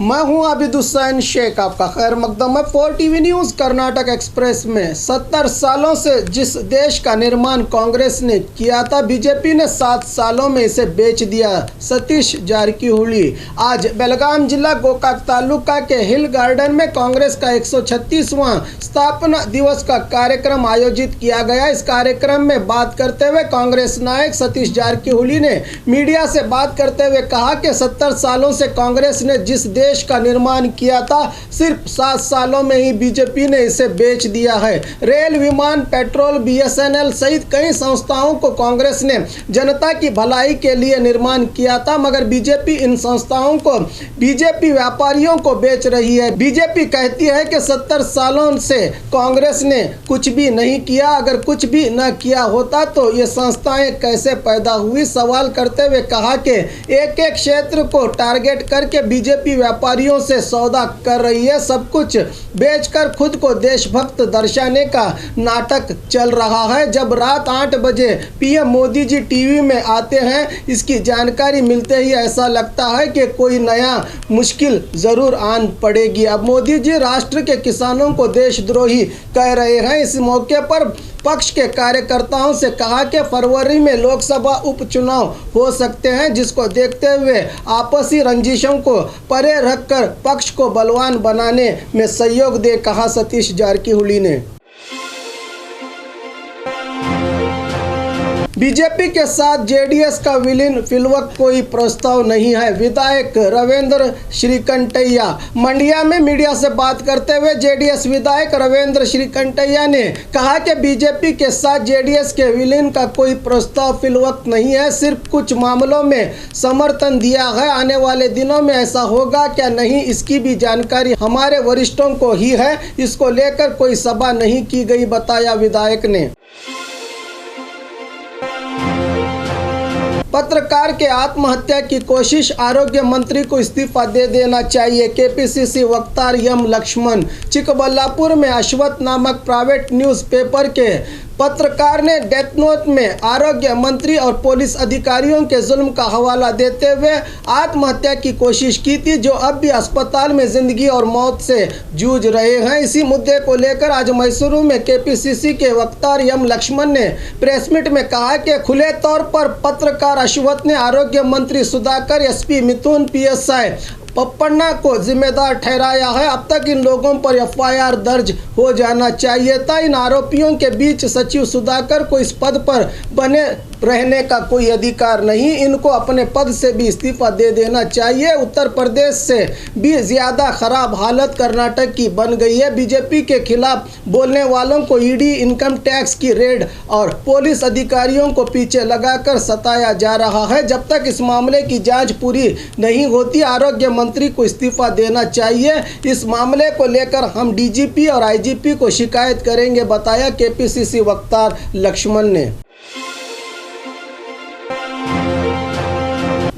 मैं हूं आबिद हुसैन शेख, आपका खैर मकदम है 4 टीवी न्यूज़ कर्नाटक एक्सप्रेस में। 70 सालों से जिस देश का निर्माण कांग्रेस ने किया था, बीजेपी ने 7 सालों में इसे बेच दिया। सतीश जारकीहोली आज बेलगाम जिला गोकाक तालुका के हिल गार्डन में कांग्रेस का 136वां स्थापना दिवस का कार्यक्रम आयोजित किया गया। इस कार्यक्रम में बात करते हुए कांग्रेस नायक सतीश जारकीहोली ने मीडिया से बात करते हुए कहा कि 70 सालों से कांग्रेस ने जिस देश का निर्माण किया था, सिर्फ 7 सालों में ही बीजेपी ने इसे बेच दिया है। रेल, विमान, पेट्रोल, बीएसएनएल सहित कई संस्थाओं को कांग्रेस ने जनता की भलाई के लिए निर्माण किया था, मगर बीजेपी इन संस्थाओं को बीजेपी व्यापारियों को बेच रही है। बीजेपी कहती है कि 70 सालों से कांग्रेस ने कुछ भी नहीं किया। अगर कुछ भी न किया होता तो ये संस्थाएं कैसे पैदा हुई? सवाल करते हुए कहा कि एक एक क्षेत्र को टारगेट करके बीजेपी व्यापारियों से सौदा कर रही है। सब कुछ बेचकर खुद को देशभक्त दर्शाने का नाटक चल रहा है। जब रात 8 बजे पीएम मोदी जी टीवी में आते हैं, इसकी जानकारी मिलते ही ऐसा लगता है कि कोई नया मुश्किल ज़रूर आन पड़ेगी। अब मोदी जी राष्ट्र के किसानों को देशद्रोही कह रहे हैं। इस मौके पर पक्ष के कार्यकर्ताओं से कहा कि फरवरी में लोकसभा उपचुनाव हो सकते हैं, जिसको देखते हुए आपसी रंजिशों को परे रखकर पक्ष को बलवान बनाने में सहयोग दे, कहा सतीश जारकीहोली ने। बीजेपी के साथ जेडीएस का विलीन फिलवक्त कोई प्रस्ताव नहीं है। विधायक रविंद्र श्रीकंठैया मंडिया में मीडिया से बात करते हुए जेडीएस विधायक रविंद्र श्रीकंठैया ने कहा कि बीजेपी के साथ जेडीएस के विलीन का कोई प्रस्ताव फिलवक्त नहीं है, सिर्फ कुछ मामलों में समर्थन दिया है। आने वाले दिनों में ऐसा होगा क्या नहीं, इसकी भी जानकारी हमारे वरिष्ठों को ही है। इसको लेकर कोई सभा नहीं की गई, बताया विधायक ने। पत्रकार के आत्महत्या की कोशिश, आरोग्य मंत्री को इस्तीफा दे देना चाहिए। केपीसीसी वक्तार एम लक्ष्मण चिकबल्लापुर में अश्वत्थ नामक प्राइवेट न्यूज़पेपर के पत्रकार ने डेथ नोट में आरोग्य मंत्री और पुलिस अधिकारियों के जुल्म का हवाला देते हुए आत्महत्या की कोशिश की थी, जो अब भी अस्पताल में जिंदगी और मौत से जूझ रहे हैं। इसी मुद्दे को लेकर आज मैसूरू में केपीसीसी के वक्तार एम लक्ष्मण ने प्रेस मीट में कहा कि खुले तौर पर पत्रकार अश्वत्थ ने आरोग्य मंत्री सुधाकर, एसपी मिथुन, पीएसआई पप्पन्ना को जिम्मेदार ठहराया है। अब तक इन लोगों पर एफआईआर दर्ज हो जाना चाहिए था। इन आरोपियों के बीच सचिव सुधाकर को इस पद पर बने रहने का कोई अधिकार नहीं। इनको अपने पद से भी इस्तीफा दे देना चाहिए। उत्तर प्रदेश से भी ज़्यादा खराब हालत कर्नाटक की बन गई है। बीजेपी के खिलाफ बोलने वालों को ईडी, इनकम टैक्स की रेड और पुलिस अधिकारियों को पीछे लगाकर सताया जा रहा है। जब तक इस मामले की जांच पूरी नहीं होती, आरोग्य मंत्री को इस्तीफा देना चाहिए। इस मामले को लेकर हम डीजीपी और आईजीपी को शिकायत करेंगे, बताया केपीसीसी वक्तार लक्ष्मण ने।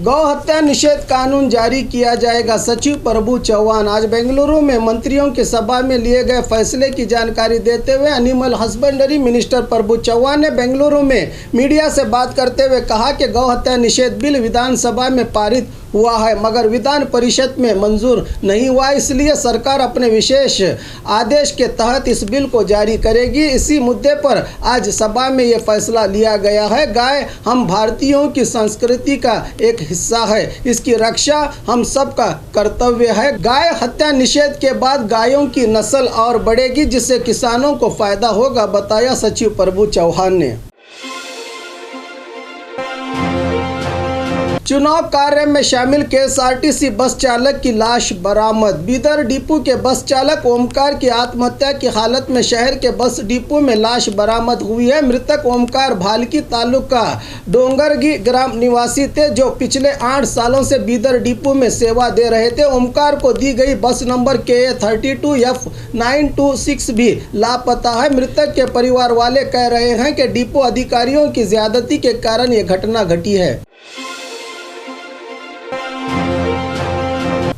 गौ हत्या निषेध कानून जारी किया जाएगा, सचिव प्रभु चौहान आज बेंगलुरु में मंत्रियों की सभा में लिए गए फैसले की जानकारी देते हुए एनिमल हस्बेंड्री मिनिस्टर प्रभु चौहान ने बेंगलुरु में मीडिया से बात करते हुए कहा कि गौ हत्या निषेध बिल विधानसभा में पारित हुआ है, मगर विधान परिषद में मंजूर नहीं हुआ। इसलिए सरकार अपने विशेष आदेश के तहत इस बिल को जारी करेगी। इसी मुद्दे पर आज सभा में ये फैसला लिया गया है। गाय हम भारतीयों की संस्कृति का एक हिस्सा है, इसकी रक्षा हम सबका कर्तव्य है। गाय हत्या निषेध के बाद गायों की नस्ल और बढ़ेगी, जिससे किसानों को फायदा होगा, बताया सचिव प्रभु चौहान ने। चुनाव कार्य में शामिल केएसआरटीसी बस चालक की लाश बरामद। बीदर डिपो के बस चालक ओमकार की आत्महत्या की हालत में शहर के बस डिपो में लाश बरामद हुई है। मृतक ओमकार भालकी तालुका डोंगरगी ग्राम निवासी थे, जो पिछले 8 सालों से बीदर डिपो में सेवा दे रहे थे। ओमकार को दी गई बस नंबर KA32F926 भी लापता है। मृतक के परिवार वाले कह रहे हैं कि डिपो अधिकारियों की ज्यादती के कारण ये घटना घटी है।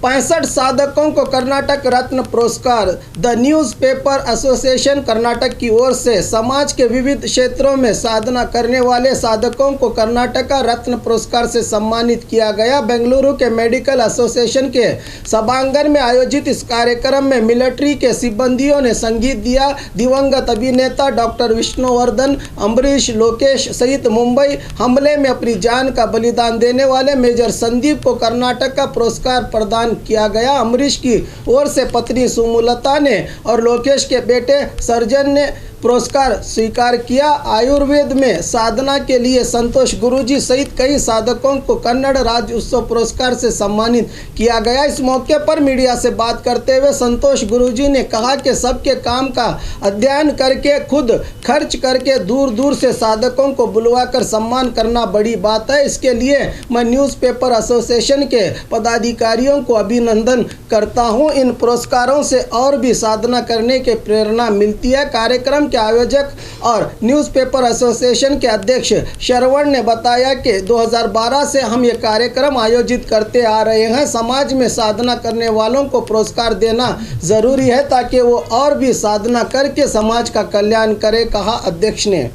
65 साधकों को कर्नाटक रत्न पुरस्कार। द न्यूज़पेपर एसोसिएशन कर्नाटक की ओर से समाज के विविध क्षेत्रों में साधना करने वाले साधकों को कर्नाटक रत्न पुरस्कार से सम्मानित किया गया। बेंगलुरु के मेडिकल एसोसिएशन के सभांगण में आयोजित इस कार्यक्रम में मिलिट्री के सिब्बंदियों ने संगीत दिया। दिवंगत अभिनेता डॉक्टर विष्णुवर्धन, अम्बरीश, लोकेश सहित मुंबई हमले में अपनी जान का बलिदान देने वाले मेजर संदीप को कर्नाटक का पुरस्कार प्रदान किया गया। अम्बरीश की ओर से पत्नी सुमलता ने और लोकेश के बेटे सर्जन ने पुरस्कार स्वीकार किया। आयुर्वेद में साधना के लिए संतोष गुरुजी सहित कई साधकों को कन्नड़ राज्य उत्सव पुरस्कार से सम्मानित किया गया। इस मौके पर मीडिया से बात करते हुए संतोष गुरुजी ने कहा कि सबके काम का अध्ययन करके खुद खर्च करके दूर दूर से साधकों को बुलवाकर सम्मान करना बड़ी बात है। इसके लिए मैं न्यूज़पेपर एसोसिएशन के पदाधिकारियों को अभिनंदन करता हूँ। इन पुरस्कारों से और भी साधना करने की प्रेरणा मिलती है। कार्यक्रम के आयोजक और न्यूज़पेपर एसोसिएशन के अध्यक्ष श्रवण ने बताया कि 2012 से हम ये कार्यक्रम आयोजित करते आ रहे हैं। समाज में साधना करने वालों को पुरस्कार देना जरूरी है ताकि वो और भी साधना करके समाज का कल्याण करे, कहा अध्यक्ष ने।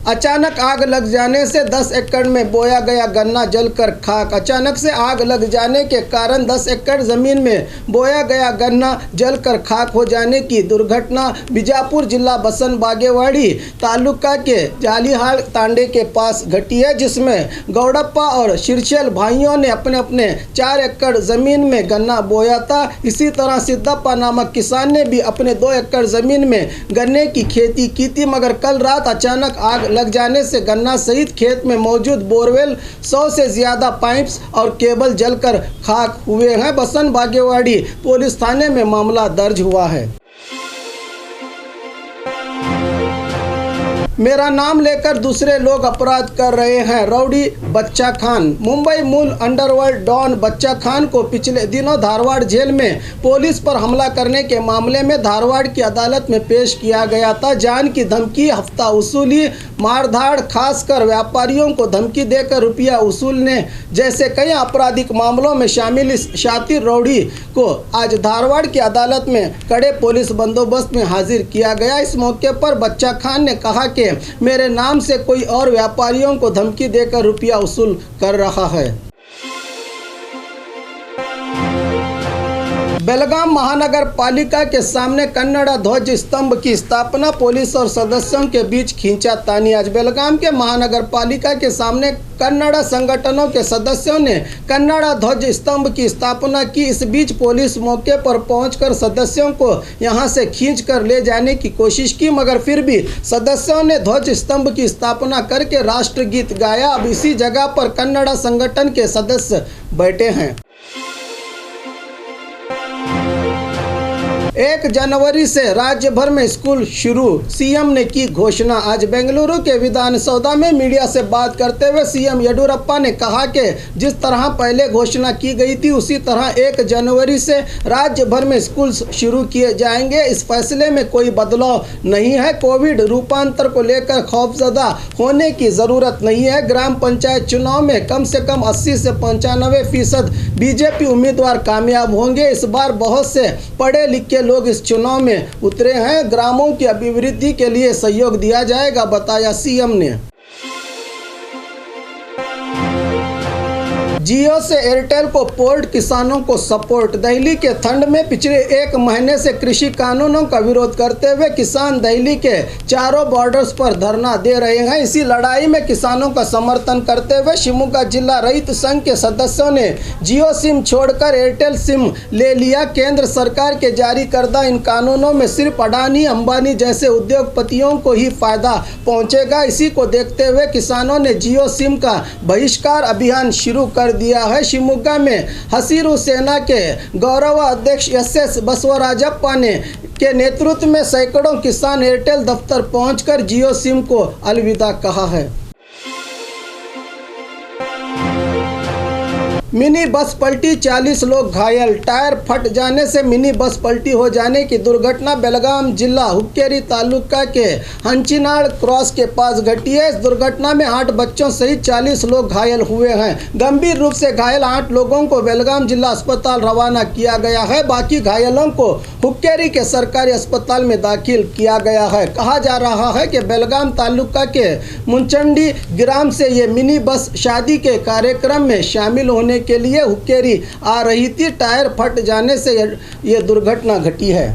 अचानक आग लग जाने से 10 एकड़ में बोया गया गन्ना जलकर खाक। अचानक से आग लग जाने के कारण 10 एकड़ जमीन में बोया गया गन्ना जलकर खाक हो जाने की दुर्घटना बीजापुर जिला बसन बागेवाड़ी तालुका के जालीहाल तांडे के पास घटी है, जिसमें गौड़प्पा और शिरचल भाइयों ने अपने अपने 4 एकड़ जमीन में गन्ना बोया था। इसी तरह सिद्धप्पा नामक किसान ने भी अपने 2 एकड़ जमीन में गन्ने की खेती की थी, मगर कल रात अचानक आग लग जाने से गन्ना सहित खेत में मौजूद बोरवेल 100 से ज्यादा पाइप्स और केबल जलकर खाक हुए हैं। बसन बागेवाड़ी पुलिस थाने में मामला दर्ज हुआ है। मेरा नाम लेकर दूसरे लोग अपराध कर रहे हैं, रौडी बच्चा खान। मुंबई मूल अंडरवर्ल्ड डॉन बच्चा खान को पिछले दिनों धारवाड़ जेल में पुलिस पर हमला करने के मामले में धारवाड़ की अदालत में पेश किया गया था। जान की धमकी, हफ्ता वसूली, मारधाड़, खासकर व्यापारियों को धमकी देकर रुपया वसूलने जैसे कई आपराधिक मामलों में शामिल इस शातिर रौडी को आज धारवाड़ की अदालत में कड़े पुलिस बंदोबस्त में हाजिर किया गया। इस मौके पर बच्चा खान ने कहा कि मेरे नाम से कोई और व्यापारियों को धमकी देकर रुपया वसूल कर रहा है। बेलगाम महानगर पालिका के सामने कन्नड़ ध्वज स्तंभ की स्थापना, पुलिस और सदस्यों के बीच खींचातानी। आज बेलगाम के महानगर पालिका के सामने कन्नड़ संगठनों के सदस्यों ने कन्नड़ ध्वज स्तंभ की स्थापना की। इस बीच पुलिस मौके पर पहुंचकर सदस्यों को यहां से खींचकर ले जाने की कोशिश की, मगर फिर भी सदस्यों ने ध्वज स्तंभ की स्थापना करके राष्ट्रगीत गाया। अब इसी जगह पर कन्नड़ संगठन के सदस्य बैठे हैं। 1 जनवरी से राज्य भर में स्कूल शुरू, सीएम ने की घोषणा। आज बेंगलुरु के विधानसौधा में मीडिया से बात करते हुए सीएम येडियुरप्पा ने कहा कि जिस तरह पहले घोषणा की गई थी उसी तरह 1 जनवरी से राज्य भर में स्कूल शुरू किए जाएंगे। इस फैसले में कोई बदलाव नहीं है। कोविड रूपांतर को लेकर खौफजदा होने की ज़रूरत नहीं है। ग्राम पंचायत चुनाव में कम से कम 80 से 95% बीजेपी उम्मीदवार कामयाब होंगे। इस बार बहुत से पढ़े लिखे लोग इस चुनाव में उतरे हैं। ग्रामों की अभिवृद्धि के लिए सहयोग दिया जाएगा, बताया सीएम ने। जियो से एयरटेल को पोर्ट, किसानों को सपोर्ट। दिल्ली के ठंड में पिछले 1 महीने से कृषि कानूनों का विरोध करते हुए किसान दिल्ली के चारों बॉर्डर्स पर धरना दे रहे हैं। इसी लड़ाई में किसानों का समर्थन करते हुए शिमोगा जिला रैत संघ के सदस्यों ने जियो सिम छोड़कर एयरटेल सिम ले लिया। केंद्र सरकार के जारी करदा इन कानूनों में सिर्फ अडानी, अंबानी जैसे उद्योगपतियों को ही फायदा पहुंचेगा। इसी को देखते हुए किसानों ने जियो सिम का बहिष्कार अभियान शुरू कर दिया है। शिमोगा में हसीरू सेना के गौरव अध्यक्ष SS बसवराजप्पा ने के नेतृत्व में सैकड़ों किसान एयरटेल दफ्तर पहुंचकर जियो सिम को अलविदा कहा है। मिनी बस पलटी, 40 लोग घायल। टायर फट जाने से मिनी बस पलटी हो जाने की दुर्घटना बेलगाम जिला हुक्केरी तालुका के हंचिनाड़ क्रॉस के पास घटी है। इस दुर्घटना में 8 बच्चों सहित 40 लोग घायल हुए हैं। गंभीर रूप से घायल 8 लोगों को बेलगाम जिला अस्पताल रवाना किया गया है। बाकी घायलों को हुक्केरी के सरकारी अस्पताल में दाखिल किया गया है। कहा जा रहा है कि बेलगाम तालुका के मुंचंडी ग्राम से ये मिनी बस शादी के कार्यक्रम में शामिल होने के लिए हुक्केरी आ रही थी। टायर फट जाने से यह दुर्घटना घटी है।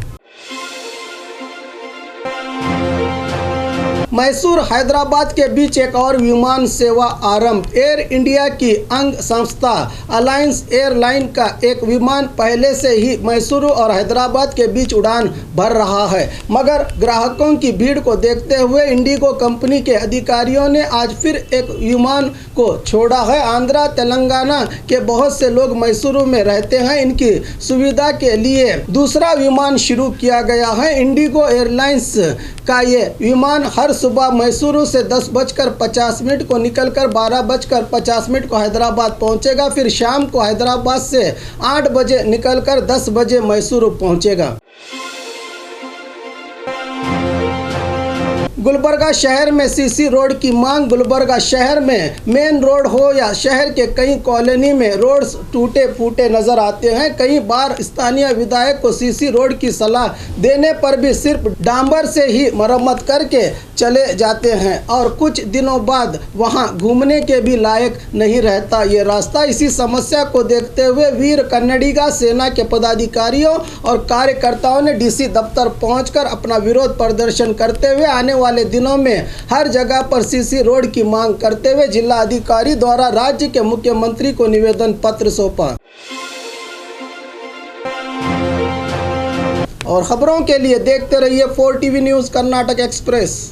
मैसूर हैदराबाद के बीच एक और विमान सेवा आरंभ। एयर इंडिया की अंग संस्था अलायंस एयरलाइन का एक विमान पहले से ही मैसूर और हैदराबाद के बीच उड़ान भर रहा है, मगर ग्राहकों की भीड़ को देखते हुए इंडिगो कंपनी के अधिकारियों ने आज फिर एक विमान को छोड़ा है। आंध्रा तेलंगाना के बहुत से लोग मैसूर में रहते हैं। इनकी सुविधा के लिए दूसरा विमान शुरू किया गया है। इंडिगो एयरलाइंस का ये विमान हर सुबह मैसूर से 10:50 को निकलकर 12:50 को हैदराबाद पहुंचेगा। फिर शाम को हैदराबाद से 8 बजे निकलकर 10 बजे मैसूर पहुंचेगा। गुलबर्गा शहर में सीसी रोड की मांग। गुलबर्गा शहर में मेन रोड हो या शहर के कई कॉलोनी में रोड्स टूटे फूटे नजर आते हैं। कई बार स्थानीय विधायक को सीसी रोड की सलाह देने पर भी सिर्फ डांबर से ही मरम्मत करके चले जाते हैं और कुछ दिनों बाद वहां घूमने के भी लायक नहीं रहता ये रास्ता। इसी समस्या को देखते हुए वीर कन्नडिगा सेना के पदाधिकारियों और कार्यकर्ताओं ने डीसी दफ्तर पहुंचकर अपना विरोध प्रदर्शन करते हुए आने वाले दिनों में हर जगह पर सीसी रोड की मांग करते हुए जिला अधिकारी द्वारा राज्य के मुख्यमंत्री को निवेदन पत्र सौंपा। और खबरों के लिए देखते रहिए 4 टीवी न्यूज़ कर्नाटक एक्सप्रेस।